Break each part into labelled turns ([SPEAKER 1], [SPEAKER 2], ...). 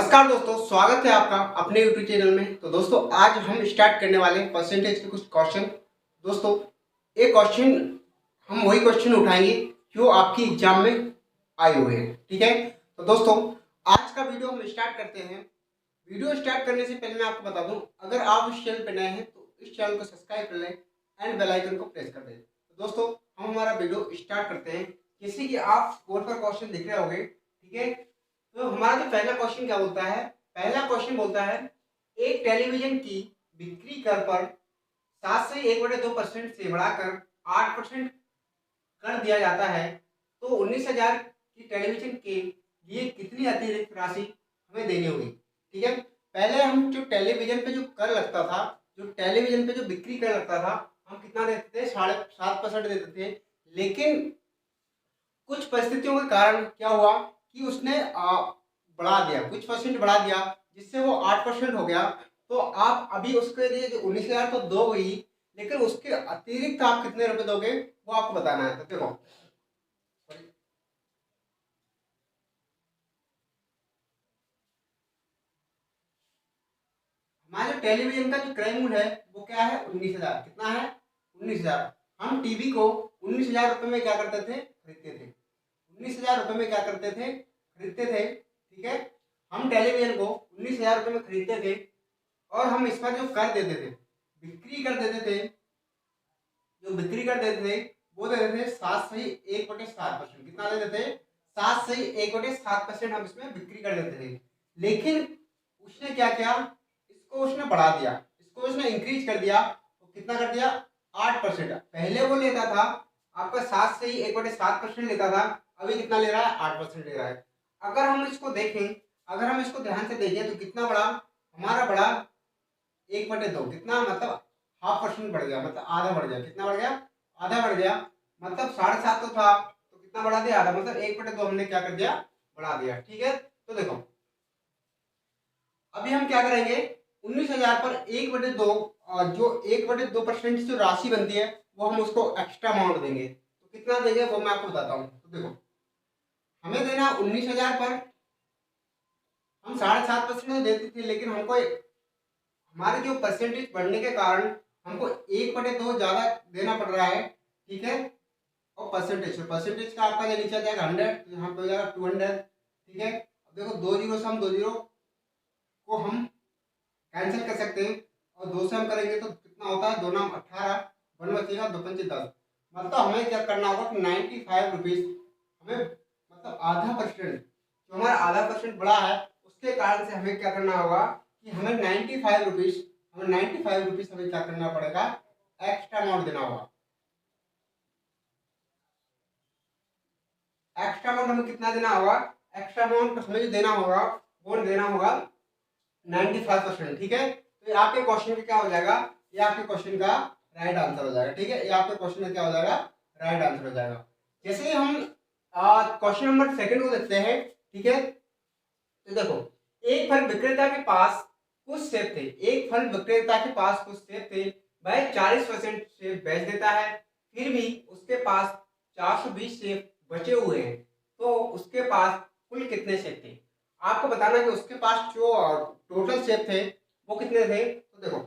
[SPEAKER 1] नमस्कार दोस्तों, स्वागत है आपका अपने YouTube चैनल में। तो दोस्तों आज हम स्टार्ट करने वाले हैं परसेंटेज के कुछ क्वेश्चन। दोस्तों एक क्वेश्चन हम वही क्वेश्चन उठाएंगे जो आपकी एग्जाम में आए हुए हैं, ठीक है। तो दोस्तों आज का वीडियो हम स्टार्ट करते हैं। वीडियो स्टार्ट करने से पहले मैं आपको बता दूं, अगर आप इस चैनल पर नए हैं तो इस चैनल को सब्सक्राइब कर लें एंड बेल आइकन को प्रेस कर दें। तो दोस्तों हम हमारा वीडियो स्टार्ट करते हैं। जैसे कि आप बोर्ड पर क्वेश्चन देख रहे होंगे, ठीक है। तो हमारा जो पहला क्वेश्चन क्या बोलता है, पहला क्वेश्चन बोलता है एक टेलीविजन की बिक्री कर पर 7 से 1/2% से बढ़ाकर 8% कर दिया जाता है, तो 19,000 की टेलीविजन के लिए कितनी अतिरिक्त राशि हमें देनी होगी, ठीक है। पहले हम जो टेलीविजन पे जो कर लगता था, जो टेलीविजन पे जो बिक्री कर लगता था, हम कितना देते थे, 7.5% देते थे। लेकिन कुछ परिस्थितियों के कारण क्या हुआ कि उसने बढ़ा दिया, कुछ परसेंट बढ़ा दिया, जिससे वो 8% हो गया। तो आप अभी उसके लिए जो 19,000 तो दो ही, लेकिन उसके अतिरिक्त आप कितने रुपए दोगे वो आपको बताना है। तो देखो हमारे टेलीविजन का जो क्रय मूल्य है वो क्या है, 19,000। कितना है, 19,000। हम टीवी को 19,000 रुपए में क्या करते थे, खरीदते थे। 19,000 रुपए में क्या करते थे, खरीदते थे, ठीक है। हम टेलीविजन को 19,000 रुपए में खरीदते थे और हम इस पर जो कर देते थे, बिक्री कर देते थे, जो बिक्री कर देते थे वो देते थे 7/1/7%। कितना देते थे, 7/1/7% हम इसमें बिक्री कर देते थे। लेकिन उसने क्या किया, इसको उसने बढ़ा दिया, इसको उसने इंक्रीज कर दिया। तो कितना कर दिया, 8%। पहले वो लेता था आपका 7/1/7% लेता था, अभी कितना ले रहा है, 8% ले रहा है। अगर हम इसको देखें, अगर हम इसको ध्यान से देखें तो कितना बढ़ा, हमारा बढ़ा 1/2। कितना मतलब 0.5% बढ़ गया, मतलब आधा बढ़ गया। कितना बढ़ गया, आधा बढ़ गया। मतलब 7.5 तो था, तो कितना बढ़ा दिया, आधा। मतलब 1/2 हमने क्या कर दिया, बढ़ा दिया, ठीक है। तो देखो अभी हम क्या करेंगे, 19,000 पर 1/2, जो 1/2% जो राशि बनती है वो हम उसको एक्स्ट्रा अमाउंट देंगे। तो कितना देंगे वो मैं आपको बताता हूँ। तो देखो हमें देना 19,000 पर, हम 7.5% देते थे, लेकिन हमको हमारे जो परसेंटेज बढ़ने के कारण हमको 1/2 ज्यादा देना पड़ रहा है, ठीक है। और परसेंटेज का आपका नीचे आ जाएगा 100, तो यहाँ पे हो जाएगा 200, ठीक है। अब देखो 2 जीरो से हम 2 जीरो को हम कैंसिल कर सकते हैं, और 2 से हम करेंगे तो कितना होता है, 2 नाम 18, 1 बचेगा, 2 पंचे 10। मतलब हमें क्या करना होगा कि 95 रुपीज हमें, मतलब आधा परसेंट, जो हमारा आधा परसेंट बढ़ा है उसके कारण से हमें क्या करना होगा कि हमें 95 रुपीज, हमें क्या करना पड़ेगा, एक्स्ट्रा अमाउंट देना होगा। एक्स्ट्रा अमाउंट हमें कितना देना होगा, एक्स्ट्रा अमाउंट हमें जो देना होगा वो देना होगा 95%, ठीक है। तो ये आपके क्वेश्चन में क्या हो जाएगा, ये आपके क्वेश्चन का राइट आंसर हो जाएगा, ठीक है। ये आपके क्वेश्चन में क्या हो जाएगा, राइट आंसर हो जाएगा। जैसे ही हम क्वेश्चन नंबर सेकंड को देखते हैं, ठीक है। तो देखो एक फल विक्रेता के पास कुछ सेब थे, एक फल विक्रेता के पास कुछ सेब थे, वह 40% सेब बेच देता है, फिर भी उसके पास 420 सेब बचे हुए हैं, तो उसके पास कुल कितने सेब थे। आपको बताना कि उसके पास जो टोटल सेब थे वो कितने थे। तो देखो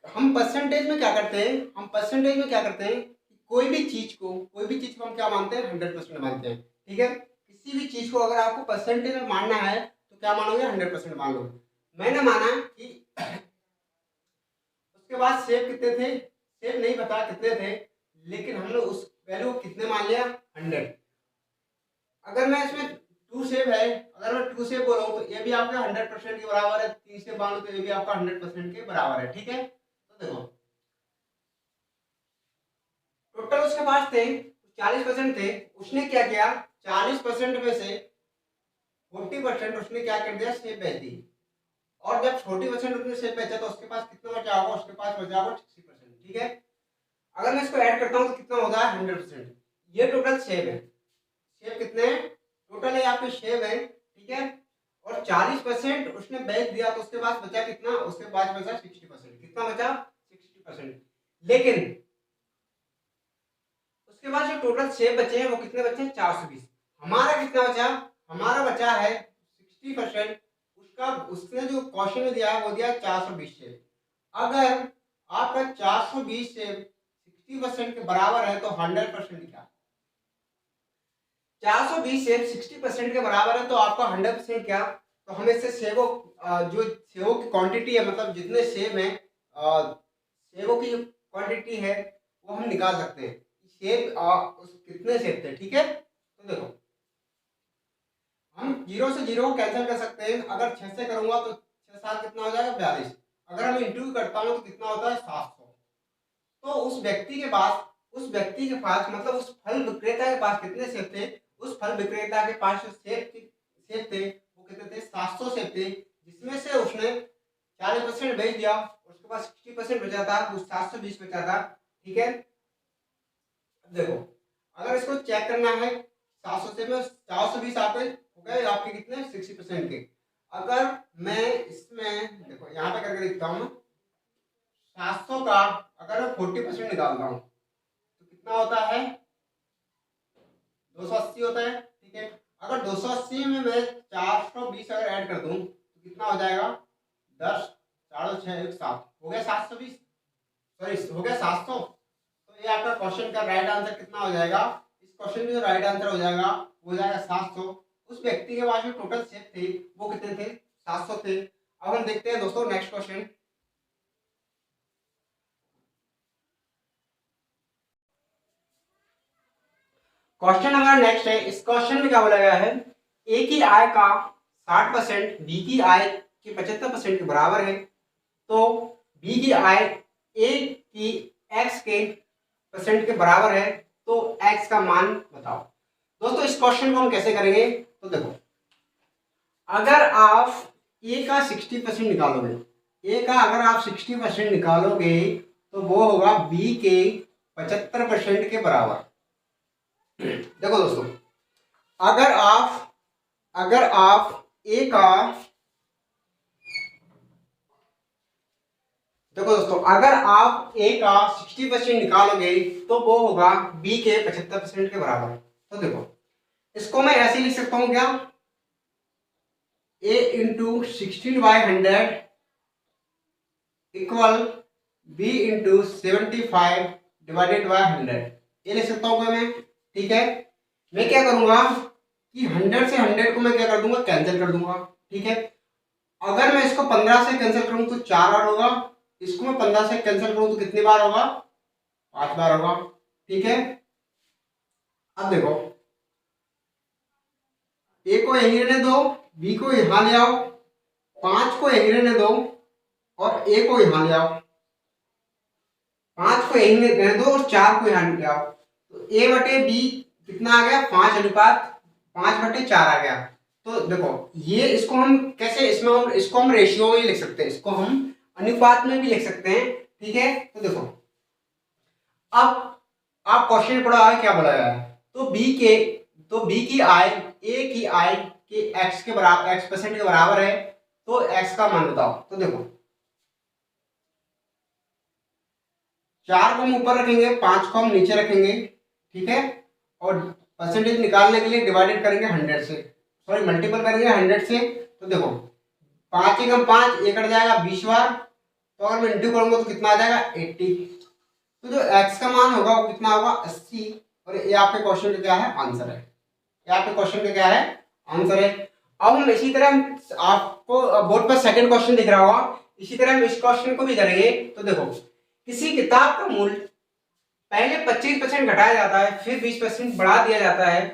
[SPEAKER 1] हम परसेंटेज में क्या करते हैं, कोई भी चीज को हम क्या मानते हैं, 100% मानते हैं, ठीक है। किसी भी चीज को अगर आपको परसेंटेज में मानना है तो क्या मानोगे, 100% मान लो। मैंने माना कि उसके बाद सेब कितने थे, सेब नहीं पता कितने थे, लेकिन हमने उस वैल्यू को कितने मान लिया, 100। अगर मैं इसमें 2 सेब है, अगर मैं 2 सेब बोल रहा हूँ तो ये भी आपका 100% के बराबर है, 3 सेब मान लो तो ये भी आपका 100% के बराबर है, ठीक है। तो देखो टोटल उसके पास थे 40% थे, उसने क्या किया, 40% में से 40% उसने क्या कर दिया, सेब बेच दी। और जब 40% उसने सेब बेचा तो उसके पास कितना बचा होगा, उसके पास बचा होगा 60%, ठीक है। अगर मैं इसको ऐड करता हूँ तो कितना होता है, 100%। ये टोटल सेब है, सेब कितने हैं, टोटल है आपके सेब है, ठीक है। और 40% उसने बेच दिया तो उसके पास बचा कितना, उसके पास बचा 60%। कितना बचा, 60%। लेकिन उसके बाद जो टोटल सेब बचे हैं वो कितने बचे हैं, 420। हमारा कितना बचा, हमारा बचा है 60%, उसने जो क्वेश्चन में दिया है वो दिया 420 शेप। अगर आपका 420 शेप 60% के बराबर है तो 100% क्या? 420 सेब 60% के बराबर है तो आपका 100% क्या? तो हम इससे सेबों जो सेबों की क्वांटिटी है, मतलब जितने सेब हैं, सेबों की जो क्वांटिटी है वो हम निकाल सकते हैं। सेब कितने सेब थे, ठीक है। तो देखो हम 0 से 0 कैंसिल कर सकते हैं। अगर 6 से करूंगा तो 6 7 कितना हो जाएगा? 42। अगर मैं इंटू करता हूँ तो कितना होता है? 700। तो उस व्यक्ति के पास मतलब उस फल विक्रेता के पास कितने सेब थे? उस फल विक्रेता के पास जो सेब थे वो कितने थे? 700 सेब थे, जिसमें से उसने 40% बेच दिया, उसके पास 60% बचा था, तो 720 बचा था, ठीक है। देखो अगर इसको चेक करना है, 700 से में 420 आपके हो गए, आपके कितने? 60% के। अगर मैं इसमें देखो यहाँ पे करके देखता हूँ, 700 का अगर मैं 40% निकालता हूँ तो कितना होता है? 280 होता है, ठीक है। अगर 280 में मैं 420 अगर ऐड कर दूं तो कितना हो जाएगा? 10 4 6 1 7 हो गया 720, सॉरी हो गया 700। तो ये आपका क्वेश्चन का राइट आंसर कितना हो जाएगा? इस क्वेश्चन में जो राइट आंसर हो जाएगा वो हो जाएगा 700। उस व्यक्ति के पास जो टोटल सेब थे वो कितने थे? 700 थे। अब हम देखते हैं दोस्तों नेक्स्ट क्वेश्चन। क्वेश्चन हमारा नेक्स्ट है। इस क्वेश्चन में क्या बोला गया है? ए की आय का 60% बी की आय के 75% के बराबर है, तो बी की आय ए की एक्स के परसेंट के बराबर है, तो एक्स का मान बताओ। दोस्तों इस क्वेश्चन को हम कैसे करेंगे? तो देखो अगर आप ए का 60% निकालोगे, ए का अगर आप 60% निकालोगे तो वो होगा बी के 75% के बराबर। देखो दोस्तों अगर आप ए का देखो दोस्तों अगर आप ए का 60% निकालोगे तो वो होगा बी के 75% के बराबर। तो देखो इसको मैं ऐसे लिख सकता हूं क्या? A into 16/100 equal b into 75 divided by 100। ये लिख सकता हूं क्या मैं? ठीक है। मैं क्या करूंगा कि 100 से 100 को मैं क्या कर दूंगा? कैंसिल कर दूंगा, ठीक है। अगर मैं इसको 15 से कैंसिल करूं तो 4 बार होगा, इसको मैं 15 से कैंसिल करूं तो कितनी बार होगा? 5 बार होगा, ठीक है। अब देखो ए को यहीं रहने दो, बी को यहां ले आओ, 5 को यहीं रहने दो और ए को यहां ले आओ, 5 को यहीं रहने दो और 4 को यहां ले आओ। तो ए बटे बी कितना आ गया? 5:5/4 आ गया। तो देखो ये इसको हम कैसे, इसको हम रेशियो में लिख सकते हैं, इसको हम अनुपात में भी लिख सकते हैं, ठीक है। तो देखो अब आप क्वेश्चन पढ़ा है क्या बोला गया है? तो बी की आय ए की आय के एक्स के बराबर, एक्स परसेंट के बराबर है, तो एक्स का मान बताओ। तो देखो 4 को हम ऊपर रखेंगे, 5 को हम नीचे रखेंगे, ठीक है। और परसेंटेज निकालने के लिए डिवाइडेड करेंगे 100 से, सॉरी मल्टीपल करेंगे 100 से। तो देखो 5 एकम 5, एक कट जाएगा 20 बार, तो अगर मैं इंटू करूंगा तो कितना आ जाएगा? 80। तो जो x का मान होगा वो कितना होगा? 80। और ये आपके क्वेश्चन का क्या है? आंसर है। ये आपके क्वेश्चन का क्या है? आंसर है। अब हम इसी तरह, आपको बोर्ड पर सेकंड क्वेश्चन दिख रहा होगा, इसी तरह हम इस क्वेश्चन को भी करेंगे। तो देखो किसी किताब का मूल्य पहले 25% घटाया जाता है, फिर 20% बढ़ा दिया जाता है,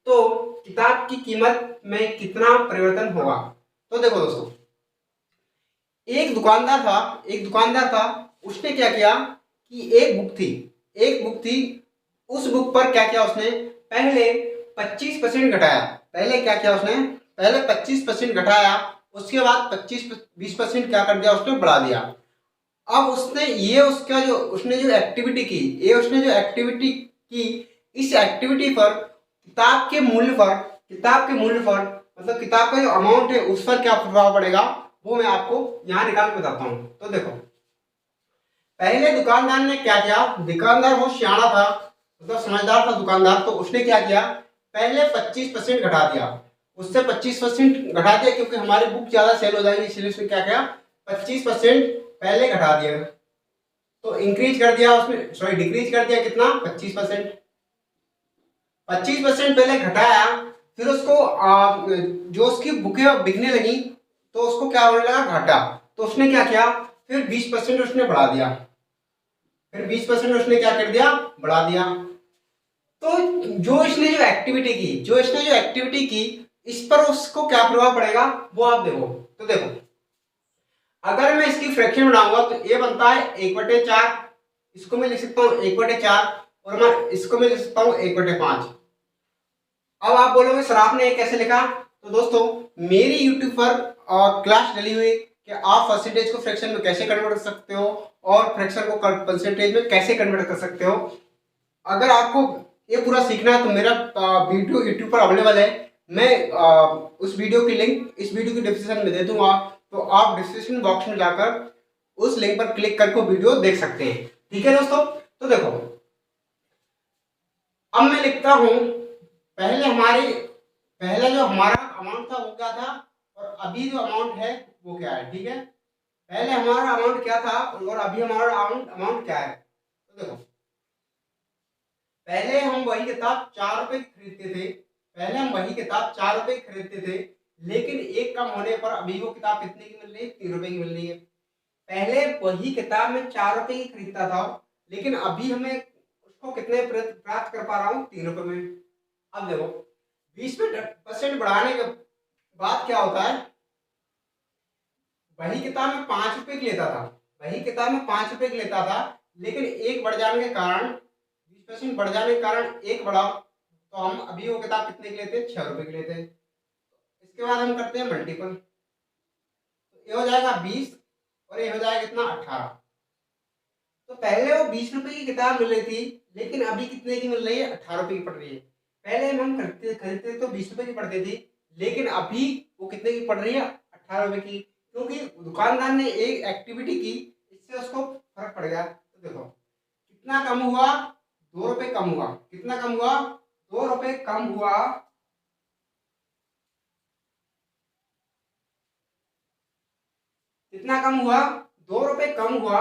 [SPEAKER 1] तो किताब की कीमत में कितना परिवर्तन होगा? तो देखो दोस्तों एक दुकानदार था, उसने क्या किया कि एक बुक थी, उस बुक पर क्या किया उसने? पहले 25% घटाया। पहले 25% घटाया, उसके बाद 20% क्या कर दिया? उसने बढ़ा दिया। अब उसने जो एक्टिविटी की, इस एक्टिविटी पर किताब के मूल्य पर मतलब किताब का जो अमाउंट है उस पर क्या प्रभाव पड़ेगा, वो मैं आपको यहाँ निकाल के बताता हूँ। तो देखो पहले दुकानदार ने क्या किया? दुकानदार बहुत सियाना था, मतलब समझदार था दुकानदार, तो उसने क्या किया? पहले 25% घटा दिया, उससे 25% घटा दिया, क्योंकि हमारी बुक ज़्यादा सेल हो जाएंगी, इसलिए उसने क्या किया 25% पहले घटा दिया। तो इंक्रीज कर दिया उसमें, सॉरी डिक्रीज कर दिया कितना 25%। 25% पहले घटाया, फिर उसको जो उसकी बुकें बिकने लगी तो उसको क्या होने लगा घाटा। तो उसने क्या किया, फिर 20% उसने बढ़ा दिया, फिर 20% उसने क्या कर दिया बढ़ा दिया। तो जो इसने जो एक्टिविटी की इस पर उसको क्या प्रभाव पड़ेगा वो आप देखो। तो देखो, अगर मैं इसकी फ्रैक्शन बनाऊंगा तो ये बनता है 1/4, इसको मैं लिख सकता हूँ 1/4, और मैं इसको मैं लिख सकता हूँ 1/5। अब आप बोलोगे सर आपने ये कैसे लिखा। तो दोस्तों, मेरी यूट्यूब पर क्लास डली हुई कि आप परसेंटेज को फ्रैक्शन में कैसे कन्वर्ट कर सकते हो और फ्रैक्शन को परसेंटेज में कैसे कन्वर्ट कर सकते हो। अगर आपको ये पूरा सीखना है तो मेरा वीडियो यूट्यूब पर अवेलेबल है। मैं उस वीडियो की लिंक इस वीडियो की डिस्क्रिप्शन में दे दूंगा, तो आप डिस्क्रिप्शन बॉक्स में जाकर उस लिंक पर क्लिक करके वीडियो देख सकते हैं। ठीक है दोस्तों, तो देखो अब मैं लिखता हूं, पहले जो हमारा अमाउंट था वो क्या था, और अभी जो अमाउंट है वो क्या है। ठीक है, पहले हमारा अमाउंट क्या था और अभी हमारा अमाउंट क्या है। तो देखो, पहले हम वही किताब 4 रुपए की खरीदते थे, पहले हम वही किताब 4 रुपए की खरीदते थे, लेकिन एक कम होने पर अभी वो किताब कितने की मिल रही है, 3 रुपए की मिल रही है। पहले वही किताब मैं 4 रुपए की खरीदता था, लेकिन अभी हमें उसको कितने प्राप्त कर पा रहा हूँ, 3 रुपए में। अब देखो 20% बढ़ाने के बाद क्या होता है, वही किताब मैं 5 रुपए की लेता था, वही किताब मैं 5 रुपए की लेता था, लेकिन एक बढ़ जाने के कारण 20% बढ़ जाने के कारण एक बढ़ा, तो हम अभी वो किताब कितने की लेते हैं, 6 रुपए की लेते हैं। इसके बाद हम करते हैं मल्टीपल, तो ये हो जाएगा 20 और ये हो जाएगा कितना 18। तो पहले वो 20 रुपए की किताब मिल रही थी, लेकिन अभी कितने की मिल रही है, 18 रुपए की पड़ रही है। पहले हम खरीदते तो 20 रुपए की पड़ती थी, लेकिन अभी वो कितने की पड़ रही है, 18 रुपए की, क्योंकि दुकानदार ने एक एक्टिविटी की, इससे उसको फर्क पड़ गया। तो देखो कितना कम हुआ, 2 रुपए कम हुआ, कितना कम हुआ, 2 रुपए कम हुआ। कितना कम हुआ, 2 रुपए कम हुआ,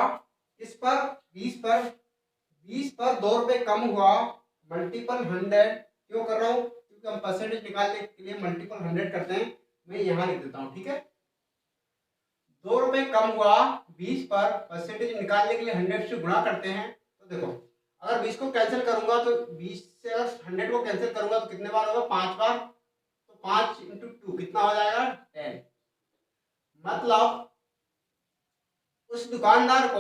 [SPEAKER 1] इस पर 20 पर, 20 पर 2 रुपए कम हुआ। मल्टीपल 100 क्यों कर रहा हूँ, क्योंकि हम परसेंटेज निकालने के लिए मल्टीपल 100 करते हैं। मैं यहाँ लिख देता हूँ, ठीक है। 2 रुपए कम हुआ 20 पर, परसेंटेज निकालने के लिए 100 से गुणा करते हैं। तो देखो, अगर 20 को कैंसिल करूंगा तो 20 से अगर 100 को कैंसिल करूंगा तो कितने बार होगा, 5 बार। तो 5 × 2 कितना हो जाएगा, 10। मतलब उस दुकानदार को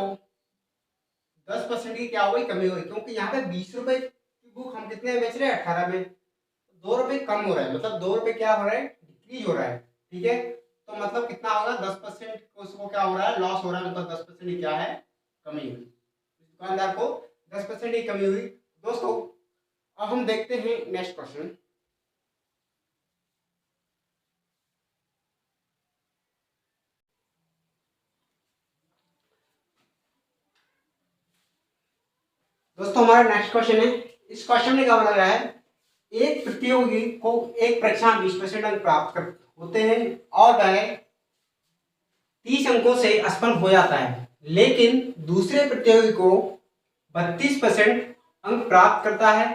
[SPEAKER 1] 10% की क्या हुई, कमी हुई, क्योंकि यहाँ पे 20 रुपए की बुक हम कितने में बेच रहे हैं, 18 में। 2 रुपए कम हो रहा है, मतलब 2 रुपए क्या हो रहा है, डिक्रीज हो रहा है। ठीक है, तो मतलब कितना होगा, 10% को उसको क्या हो रहा है, लॉस हो रहा है, मतलब 10% की क्या है, कमी हुई। दुकानदार को 10% की कमी हुई। दोस्तों, अब हम देखते हैं नेक्स्ट क्वेश्चन। दोस्तों, हमारा नेक्स्ट क्वेश्चन है, इस क्वेश्चन में क्या बोला गया है, एक प्रतियोगी को एक परीक्षा में 20% अंक प्राप्त कर होते हैं और वह 30 अंकों से असफल हो जाता है, लेकिन दूसरे प्रतियोगी को 32% अंक प्राप्त करता है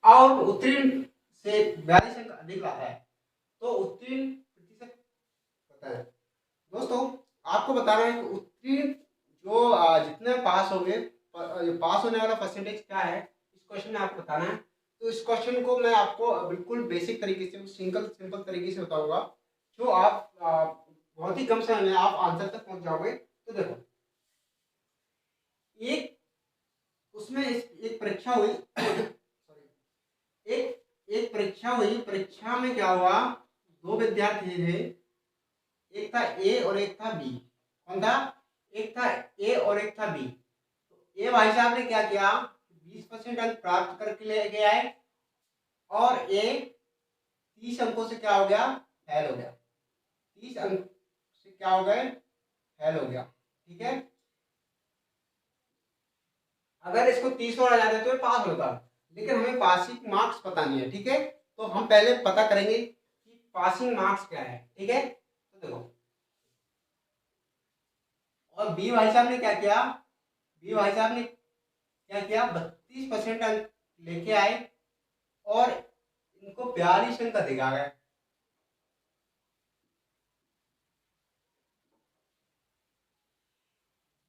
[SPEAKER 1] और उत्तीर्ण से 42 अंक अधिक लाता है, तो उत्तीर्ण प्रतिशत होता है। दोस्तों, आपको बताना है कि उत्तीर्ण जो जितने पास होंगे, पास होने वाला परसेंटेज क्या है, इस क्वेश्चन में आपको बताना है। तो इस क्वेश्चन को मैं आपको बिल्कुल बेसिक तरीके से, सिंपल तरीके से बताऊंगा, जो आप बहुत ही कम समय में आप आंसर तक पहुंच जाओगे। तो देखो, एक उसमें एक परीक्षा हुई सॉरी एक परीक्षा हुई, परीक्षा में क्या हुआ, दो विद्यार्थी थे, एक था ए और एक था बी। कौन था, एक था ए और एक था बी। तो ए भाई साहब ने क्या किया, 20% अंक प्राप्त करके ले गया है, और ए 30 अंकों से क्या हो गया, फेल हो गया। 30 अंक से क्या हो गए, फेल हो गया। ठीक है, अगर इसको 30 और आ जाते तो ये पास होता, लेकिन हमें पासिंग मार्क्स पता नहीं है। ठीक है, तो हम पहले पता करेंगे कि पासिंग मार्क्स क्या है, ठीक है। तो देखो, और बी भाई साहब ने क्या किया, बी भाई साहब ने क्या किया, 32% अंक लेके आए और इनको 42 अंक अधिक आ गए।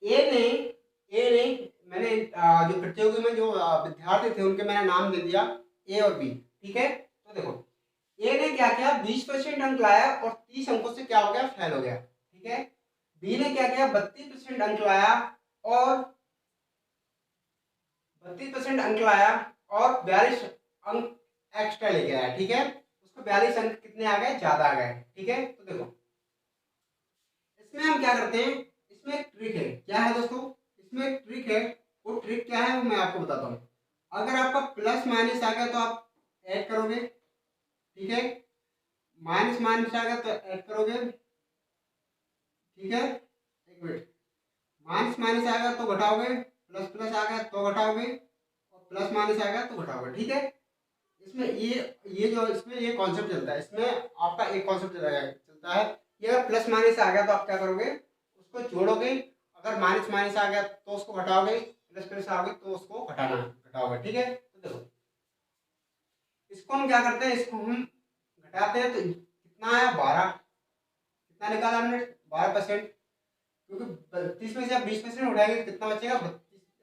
[SPEAKER 1] ए ने ए ने मैंने जो प्रतियोगी में जो विद्यार्थी थे उनके मैंने नाम दे दिया, ए और बी, ठीक है। तो देखो, ए ने क्या किया, 20% अंक लाया और 30 अंकों से क्या हो गया, फेल हो गया, ठीक है। बी ने क्या किया, 32% अंक लाया और 32% अंक लाया और 42 अंक एक्स्ट्रा लेके आया, ठीक है। उसको 42 अंक कितने आ गए, ज्यादा आ गए, ठीक है। तो देखो, इसमें हम क्या करते हैं, इसमें एक ट्रिक है, क्या है दोस्तों, इसमें एक ट्रिक है। वो ट्रिक क्या है वो मैं आपको बताता हूँ। अगर आपका प्लस माइनस आ गया तो आप ऐड करोगे, ठीक है। माइनस माइनस आ गया तो ऐड करोगे, ठीक है। एक मिनट, माइनस माइनस आ गया तो घटाओगे, प्लस प्लस आ गया तो घटाओगे और प्लस माइनस आ गया तो घटाओगे, ठीक है। इसमें ये जो इसमें ये कॉन्सेप्ट चलता है, इसमें आपका एक कॉन्सेप्ट चलता है। ये अगर प्लस माइनस आ गया तो आप क्या करोगे, उसको जोड़ोगे, अगर माइनस माइनस आ गया तो उसको घटाओगे, प्लस प्लस आ गई तो उसको घटाओगे, ठीक है। तो देखो, इसको हम क्या करते हैं, इसको हम घटाते हैं तो कितना आया, 12, कितना निकाला हमने, 12%। क्योंकि 32 में से आप 20% उठाएंगे तो कितना बचेगा,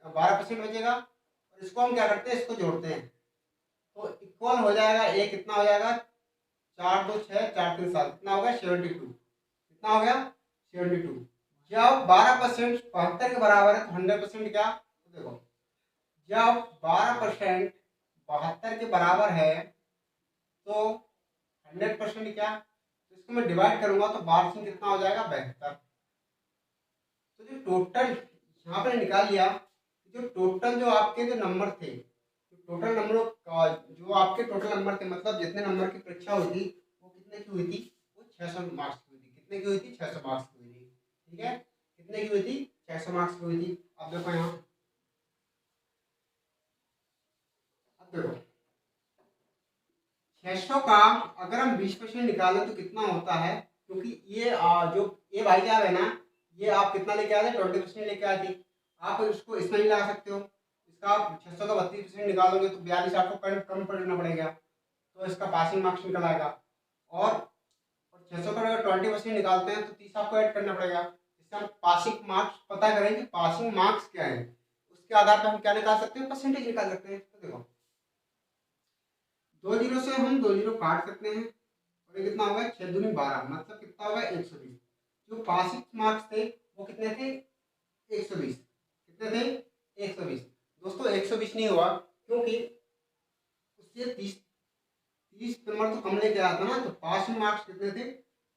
[SPEAKER 1] 12% बचेगा। और इसको हम क्या करते हैं, इसको जोड़ते हैं तो इक्वल हो जाएगा, ये कितना हो जाएगा, 4 2 6 4 3 7, कितना हो गया, 72, कितना हो गया, 72। जब 12% 72 के बराबर है तो 100% क्या, तो देखो, जब 12% 72 के बराबर है तो 100% क्या, तो इसको मैं डिवाइड करूंगा तो 12 से कितना हो जाएगा, 72। तो जो टोटल यहाँ पर निकाल लिया, जो टोटल जो आपके जो नंबर थे, जो टोटल नंबरों का जो आपके टोटल नंबर थे, मतलब जितने नंबर की परीक्षा हुई थी वो कितने की हुई थी, वो 600 मार्क्स की हुई थी, कितने की हुई थी, 600 मार्क्स की हुई थी, ठीक है। कितने की हुई थी, 600 मार्क्स की हुई थी। अब देखो यहाँ, अब देखो 600 का अगर हम 20% निकालें तो कितना होता है, क्योंकि ये जो ए भाई साहब है ना, ये आप कितना लेके आए थे, 20% लेके आए थे। आप इसको इसमें भी लगा सकते हो, इसका आप 600 का 32% निकालोगे तो 42 आपको कम पड़ना पड़ेगा, तो इसका पासिंग मार्क्स निकल आएगा। और 600 का अगर 20% निकालते हैं तो 30 आपको ऐड करना पड़ेगा। इससे हम पासिंग मार्क्स पता करें कि पासिंग मार्क्स क्या है, उसके आधार पर हम क्या निकाल सकते हैं, परसेंटेज निकाल सकते हैं। तो देखो, 2 जीरो से हम 2 जीरो काट सकते हैं और ये कितना होगा, 6 दूनी 12, मतलब कितना होगा, 120। जो पासिंग मार्क्स थे वो कितने थे, 120, कितने थे, 120। दोस्तों 120 नहीं हुआ, क्योंकि उससे 30 नंबर तो कम लेके आया था ना, तो पासिंग मार्क्स कितने थे,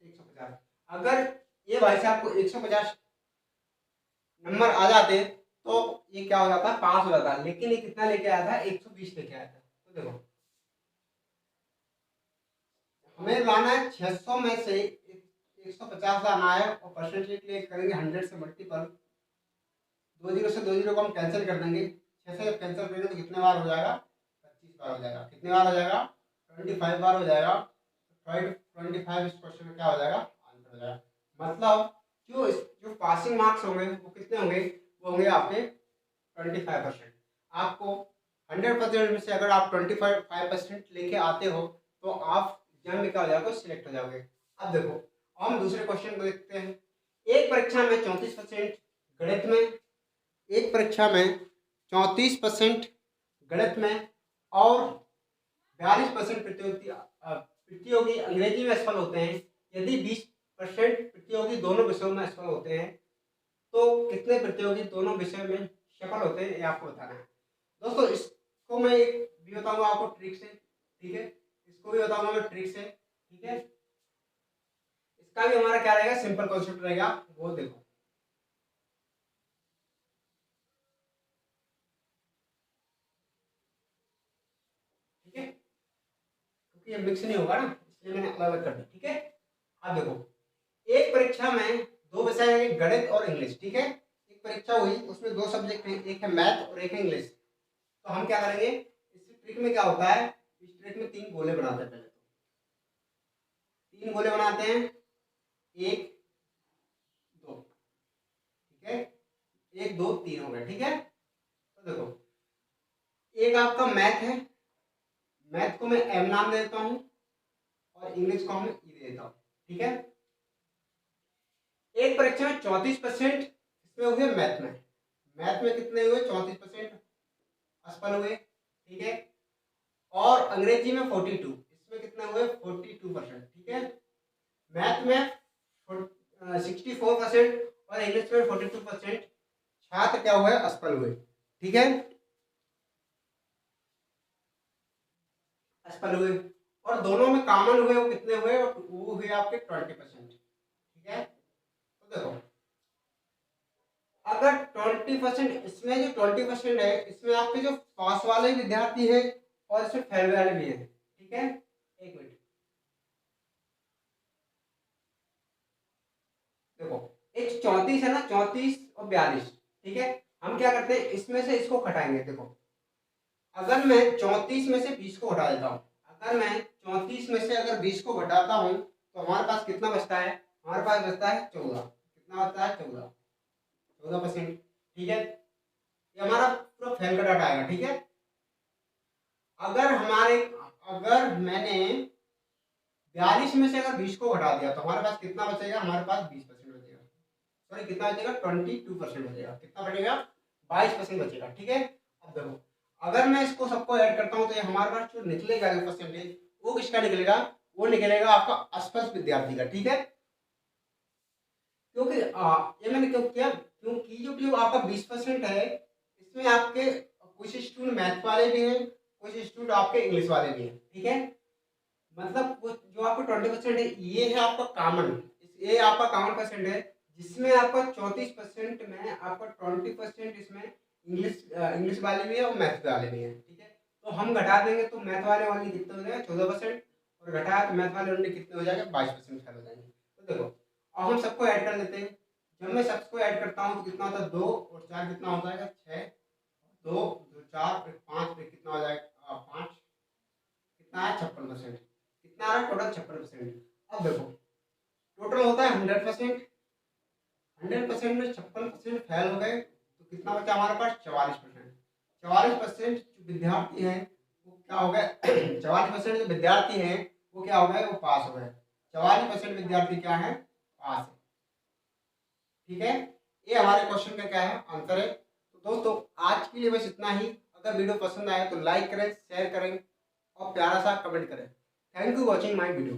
[SPEAKER 1] 150। अगर ये भाई साहब को 150 नंबर आ जाते तो ये क्या हो जाता, पास हो जाता, लेकिन ये कितना लेके आया था, 120 लेके आया था। तो देखो, हमें लाना है 600 में से 150 लाना है और परसेंटेज के लिए करेंगे 100 से मल्टीपल। 2 जीरो से 2 जीरो को हम कैंसिल कर देंगे, 6 से जब कैंसिल करेंगे तो कितने बार हो जाएगा, 25 बार हो जाएगा, कितने बार हो जाएगा, 25 बार हो जाएगा। 25 इस क्वेश्चन में क्या हो जाएगा, आंसर हो जाएगा। मतलब जो पासिंग मार्क्स होंगे वो कितने होंगे, वो होंगे आपके 25%। आपको 100% में से अगर आप 25% लेके आते हो तो आप एग्जाम में क्या हो जाओगे, सिलेक्ट हो जाओगे। अब देखो, हम दूसरे क्वेश्चन को देखते हैं। एक परीक्षा में 34% गणित में, एक परीक्षा में 34% गणित में और 42% प्रतियोगी अंग्रेजी में असफल होते हैं। यदि 20% प्रतियोगी दोनों विषयों में असफल होते हैं तो कितने प्रतियोगी दोनों विषय में सफल होते हैं, ये आपको बताना है। दोस्तों इसको मैं एक भी बताऊंगा आपको ट्रिक से, ठीक है, इसको भी बताऊंगा मैं ट्रिक से, ठीक है। इसका भी हमारा क्या रहेगा, सिंपल कॉन्सेप्ट रहेगा, वो देखो, ठीक है, क्योंकि ये मिक्स नहीं होगा ना, इसलिए मैंने अलग अलग कर दिया, ठीक है। अब देखो, एक परीक्षा में दो विषय है, गणित और इंग्लिश, ठीक है। एक परीक्षा हुई उसमें दो सब्जेक्ट हैं, एक है मैथ और एक है इंग्लिश। तो हम क्या करेंगे, इस ट्रिक में क्या होता है, इस ट्रिक में 3 गोले बनाते हैं पहले। 3 गोले बनाते हैं, 1 2, ठीक है, 1 2 3 हो गए, ठीक है। तो देखो एक आपका मैथ है, मैथ को मैं एम नाम देता हूँ और इंग्लिश को मैं ई दे देता हूँ, ठीक है। एक परीक्षा में 34% इसमें हुए मैथ में, मैथ में कितने हुए 34% असफल हुए, ठीक है। और अंग्रेजी में 42, इसमें कितने हुए 42%, ठीक है। मैथ में 64% और इंग्लिश में 42% छात्र क्या हुए असफल हुए, ठीक है, असफल हुए। और दोनों में कॉमन हुए वो कितने हुए, वो हुए आपके 20%, ठीक है। तो देखो अगर 20% इसमें जो 20% है इसमें आपके जो पास वाले विद्यार्थी है और इसमें फेल वाले भी है, ठीक है। एक मिनट देखो, एक 34 है ना, 34 और 42, ठीक है। हम क्या करते हैं इसमें से इसको घटाएंगे। देखो अगर मैं 34 में से 20 को घटा देता हूँ, अगर मैं 34 में से अगर 20 को घटाता हूँ तो हमारे पास कितना बचता है, हमारे पास बचता है 14, कितना बचता है 14%, ठीक है। ये हमारा पूरा फेल का डाटा आएगा, ठीक है। अगर मैंने 42 में से अगर 20 को घटा दिया तो हमारे पास कितना बचेगा, हमारे पास 20% बचेगा, सॉरी कितना बचेगा 22% बचेगा, कितना बचेगा 22% बचेगा, ठीक है। अब देखो अगर मैं इसको सबको ऐड करता हूँ तो ये हमारे पास जो निकलेगा जो परसेंटेज वो किसका निकलेगा, वो निकलेगा आपका असफल विद्यार्थी का, ठीक है। क्योंकि ये मैंने क्यों किया, क्योंकि जो आपका 20% है इसमें आपके कुछ स्टूडेंट मैथ वाले भी हैं, कुछ स्टूडेंट आपके इंग्लिश वाले भी हैं, ठीक है। मतलब वो जो आपका 20% है ये है आपका कॉमन, ये आपका कॉमन परसेंट है जिसमें आपका 34% में आपका 20% इसमें इंग्लिश वाले भी है और मैथ वाले भी हैं, ठीक है। तो हम घटा देंगे तो मैथ वाले ओनली कितने हो जाएगा 14%, और घटाया तो मैथ वाले ओनली कितने हो जाएगा 22% फेल हो जाएंगे। तो देखो अब हम सबको ऐड कर लेते हैं। जब मैं सबको ऐड करता हूँ तो कितना होता है 2 और 4 कितना हो जाएगा 6, 2 2 4 फिर 5 फिर कितना हो जाएगा 5, कितना है 56%, कितना आ रहा है टोटल 56%। अब देखो टोटल होता है 100%, 100% में 56% फेल हो गए तो कितना बचा हमारे पास 44%, 44% जो विद्यार्थी हैं वो क्या हो गए 44% जो विद्यार्थी हैं वो क्या हो गए, वो पास हो गए, 44% विद्यार्थी क्या है पास है, ठीक है। ये हमारे क्वेश्चन का क्या है आंसर है। तो दोस्तों आज के लिए बस इतना ही। अगर वीडियो पसंद आए तो लाइक करें, शेयर करें और प्यारा सा कमेंट करें। Thank you watching my video.